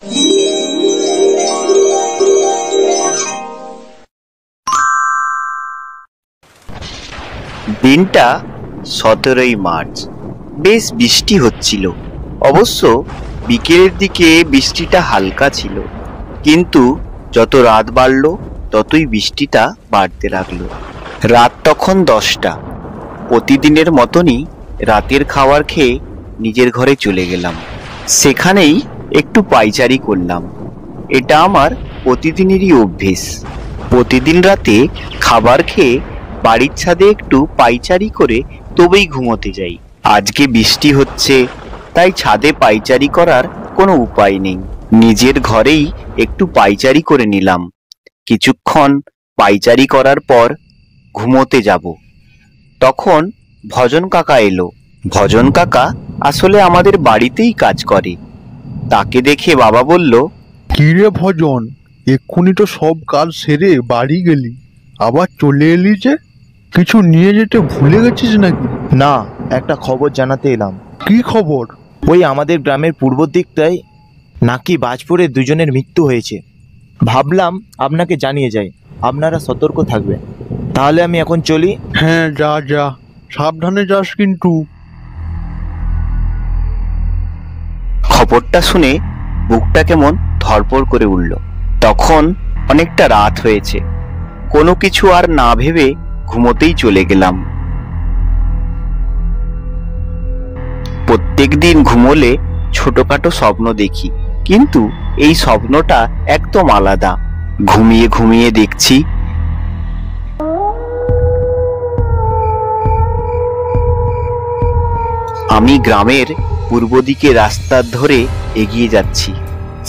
দিনটা 17ই মার্চ। বেশ বৃষ্টি হচ্ছিল। অবশ্য বিকেলের দিকে বৃষ্টিটা হালকা ছিল, কিন্তু যত রাত বাড়ল ততই বৃষ্টিটা বাড়তে লাগলো। রাত তখন 10টা। প্রতিদিনের মতনই রাতের খাবার খেয়ে নিজের ঘরে চলে গেলাম। সেখানেই একটু পায়চারি করলাম। এটা আমার প্রতিদিনেরই অভ্যেস। প্রতিদিন রাতে খাবার খেয়ে বাড়ির ছাদে একটু পায়চারি করে তবেই ঘুমোতে যাই। আজকে বৃষ্টি হচ্ছে, তাই ছাদে পায়চারি করার কোনো উপায় নেই। নিজের ঘরেই একটু পায়চারি করে নিলাম। কিছুক্ষণ পায়চারি করার পর ঘুমোতে যাব। তখন ভজন কাকা এলো। ভজন কাকা আসলে আমাদের বাড়িতেই কাজ করে। তাকে দেখে বাবা বলল, কি রে ভজন, এক্ষুনি তো সব কাজ সেরে বাড়ি গেলি, আবার চলে এলি যে? কিছু নিয়ে যেতে ভুলে গেছিস নাকি? না, একটা খবর জানাতে এলাম। কি খবর? ওই আমাদের গ্রামের পূর্ব দিকটায় নাকি বাজ পড়ে দুজনের মৃত্যু হয়েছে। ভাবলাম আপনাকে জানিয়ে যাই, আপনারা সতর্ক থাকবেন। তাহলে আমি এখন চলি। হ্যাঁ, যা যা, সাবধানে যাস কিন্তু। খবরটা শুনে বুকটা কেমন ধড়ফড় করে উঠল। তখন অনেকটা রাত হয়েছে। কোনো কিছু আর না ভেবে ঘুমোতেই চলে গেলাম। প্রত্যেক দিন ঘুমোলে ছোটখাটো স্বপ্ন দেখি, কিন্তু এই স্বপ্নটা একদম আলাদা। ঘুমিয়ে ঘুমিয়ে দেখছি আমি গ্রামের পূর্ব দিকে রাস্তার ধরে এগিয়ে যাচ্ছি।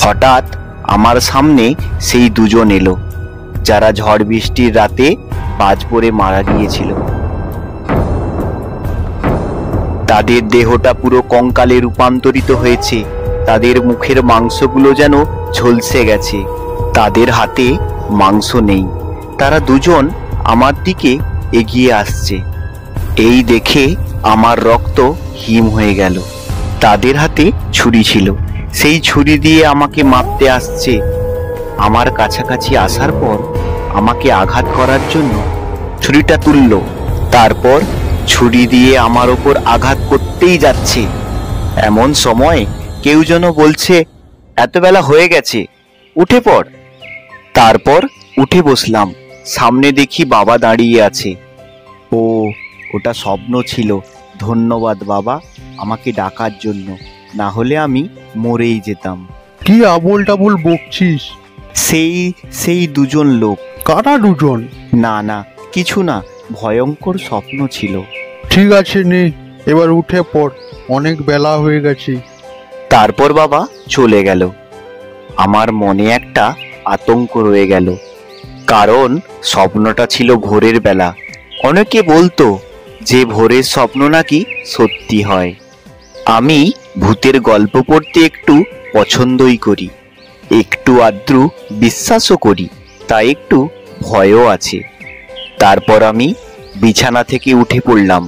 হঠাৎ আমার সামনে সেই দুজন এলো, যারা ঝড় বৃষ্টির রাতে বাজ পড়ে মারা গিয়েছিল। তাদের দেহটা পুরো কঙ্কালে রূপান্তরিত হয়েছে। তাদের মুখের মাংসগুলো যেন ঝলসে গেছে। তাদের হাতে মাংস নেই। তারা দুজন আমার দিকে এগিয়ে আসছে। এই দেখে আমার রক্ত হিম হয়ে গেল। তাদের হাতে ছুরি ছিল। সেই ছুরি দিয়ে আমাকে মারতে আসছে। আমার কাছাকাছি আসার পর আমাকে আঘাত করার জন্য ছুরিটা তুলল। তারপর ছুরি দিয়ে আমার ওপর আঘাত করতেই যাচ্ছে। এমন সময় কেউ যেন বলছে, এত বেলা হয়ে গেছে, উঠে পড়। তারপর উঠে বসলাম। সামনে দেখি বাবা দাঁড়িয়ে আছে। ও, ওটা স্বপ্ন ছিল। ধন্যবাদ বাবা আমাকে ডাকার জন্য, না হলে আমি মরেই যেতাম। কি আবোল টাবোল বকছিস? সেই দুজন লোক। কারা দুজন? না না, কিছু না, ভয়ঙ্কর স্বপ্ন ছিল। ঠিক আছে, নে এবার উঠে পড়, অনেক বেলা হয়ে গেছে। তারপর বাবা চলে গেল। আমার মনে একটা আতঙ্ক রয়ে গেল, কারণ স্বপ্নটা ছিল ভোরের বেলা। অনেকে বলতো যে ভোরের স্বপ্ন নাকি সত্যি হয়। আমি ভূতের গল্প পড়তে একটু পছন্দই করি, একটু আদ্রু বিশ্বাসও করি, তাই একটু ভয়ও আছে। তারপর আমি বিছানা থেকে উঠে পড়লাম।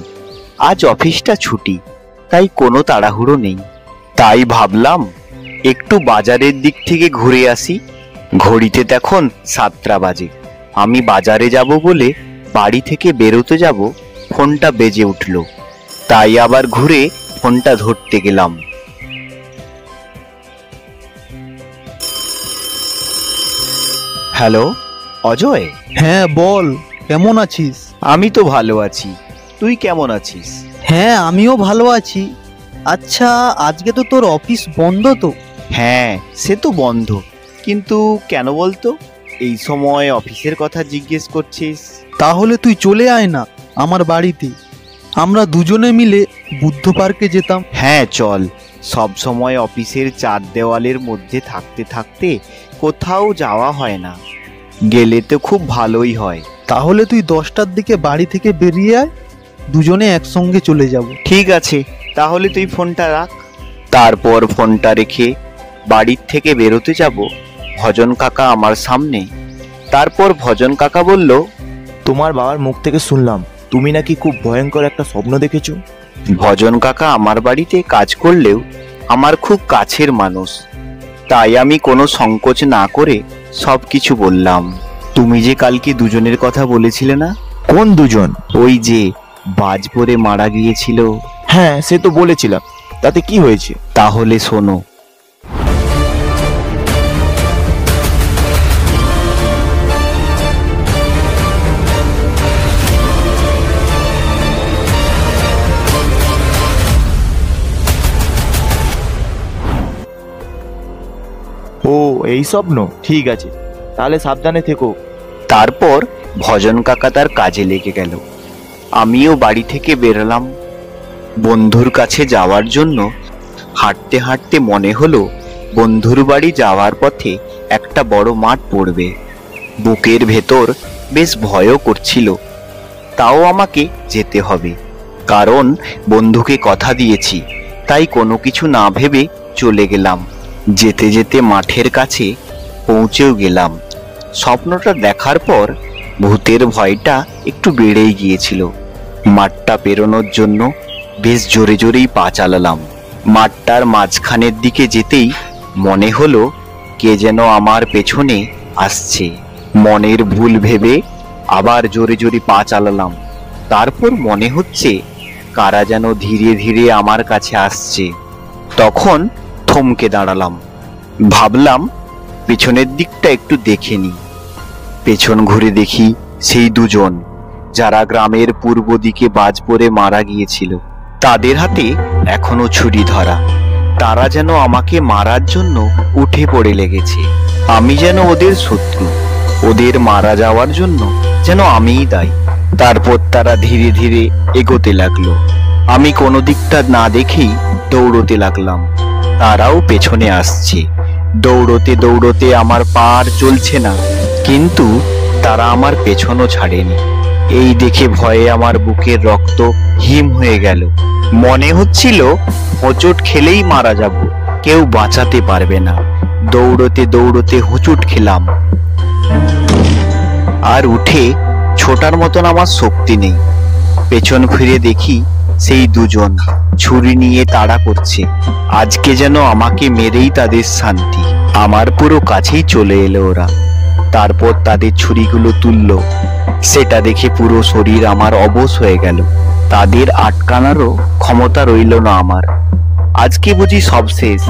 আজ অফিসটা ছুটি, তাই কোনো তাড়াহুড়ো নেই। তাই ভাবলাম একটু বাজারের দিক থেকে ঘুরে আসি। ঘড়িতে তখন 7টা বাজে। আমি বাজারে যাব বলে বাড়ি থেকে বেরোতে যাব, ফোনটা বেজে উঠল। তাই আবার ঘুরে ফোনটা ধরতে গেলাম। হ্যালো অজয়। হ্যাঁ বল, কেমন আছিস? আমি তো ভালো আছি, তুই কেমন আছিস? হ্যাঁ আমিও ভালো আছি। আচ্ছা, আজকে তো তোর অফিস বন্ধ তো? হ্যাঁ, সে তো বন্ধ, কিন্তু কেন বলতো এই সময় অফিসের কথা জিজ্ঞেস করছিস? তাহলে তুই চলে আয় না আমার বাড়িতে, আমরা দুজনে মিলে বুদ্ধ পার্কে যেতাম। হ্যাঁ চল। সব সময় অফিসের 4 দেওয়ালের মধ্যে থাকতে থাকতে কোথাও যাওয়া হয় না, গেলে তো খুব ভালোই হয়। তাহলে তুই 10টার দিকে বাড়ি থেকে বেরিয়ে আয়, দুজনে একসঙ্গে চলে যাব। ঠিক আছে, তাহলে তুই ফোনটা রাখ। তারপর ফোনটা রেখে বাড়ির থেকে বেরোতে যাব। ভজন কাকা আমার সামনে। তারপর ভজন কাকা বলল, তোমার বাবার মুখ থেকে শুনলাম তুমি নাকি খুব ভয়ঙ্কর একটা স্বপ্ন দেখেছো। ভজন কাকা আমার বাড়িতে কাজ করলেও আমার খুব কাছের মানুষ। তাই আমি কোনো সংকোচ না করে সবকিছু বললাম। তুমি যে কালকে দুজনের কথা বলেছিলে না, কোন দুজন? ওই যে বাজ পড়ে মারা গিয়েছিল। হ্যাঁ, সে তো বলেছিলাম, তাতে কি হয়েছে? তাহলে শোনো। ও, এই স্বপ্ন? ঠিক আছে, তাহলে সাবধানে থেকো। তারপর ভজন কাকা তার কাজে লেগে গেল। আমিও বাড়ি থেকে বেরোলাম বন্ধুর কাছে যাওয়ার জন্য। হাঁটতে হাঁটতে মনে হলো বন্ধুর বাড়ি যাওয়ার পথে একটা বড় মাঠ পড়বে। বুকের ভেতর বেশ ভয়ও করছিল, তাও আমাকে যেতে হবে, কারণ বন্ধুকে কথা দিয়েছি। তাই কোনো কিছু না ভেবে চলে গেলাম। যেতে যেতে মাঠের কাছে পৌঁছেও গেলাম। স্বপ্নটা দেখার পর ভূতের ভয়টা একটু বেড়েই গিয়েছিল। মাঠটা পেরোনোর জন্য বেশ জোরে জোরেই পা চালালাম। মাঠটার মাঝখানের দিকে যেতেই মনে হলো কে যেন আমার পেছনে আসছে। মনের ভুল ভেবে আবার জোরে জোরে পা চালালাম। তারপর মনে হচ্ছে কারা যেন ধীরে ধীরে আমার কাছে আসছে। তখন থমকে দাঁড়ালাম, ভাবলাম পেছনের দিকটা একটু দেখে নি। পেছন ঘুরে দেখি সেই দুজন যারা গ্রামের পূর্ব দিকে বাজ পড়ে মারা গিয়েছিল। তাদের হাতে এখনো ছুরি ধরা। তারা যেন আমাকে মারার জন্য উঠে পড়ে লেগেছে। আমি যেন ওদের শত্রু, ওদের মারা যাওয়ার জন্য যেন আমিই দায়ী। তারপর তারা ধীরে ধীরে এগোতে লাগলো। আমি কোনো দিকটা না দেখেই দৌড়তে লাগলাম। তারাও পেছনে আসছে। দৌড়তে দৌড়তে আমার পা আর চলছে না, কিন্তু তারা আমার পেছনও ছাড়েনি। এই দেখে ভয়ে আমার বুকের রক্ত হিম হয়ে গেল। মনে হচ্ছিল হোঁচট খেলেই মারা যাব, কেউ বাঁচাতে পারবে না। দৌড়তে দৌড়তে হোঁচট খেলাম, আর উঠে ছোটার মতন আমার শক্তি নেই। পেছন ফিরে দেখি সেই দুজন ছুরি নিয়ে তাড়া করছে। আজকে যেন আমাকে মেরেই তাদের শান্তি। আমার পুরো কাছেই চলে এলো ওরা। তারপর তাদের ছুরিগুলো তুললো। সেটা দেখে পুরো শরীর আমার অবশ হয়ে গেল। তাদের আটকানোরও ক্ষমতা রইল না আমার। আজকে বুঝি সব শেষ।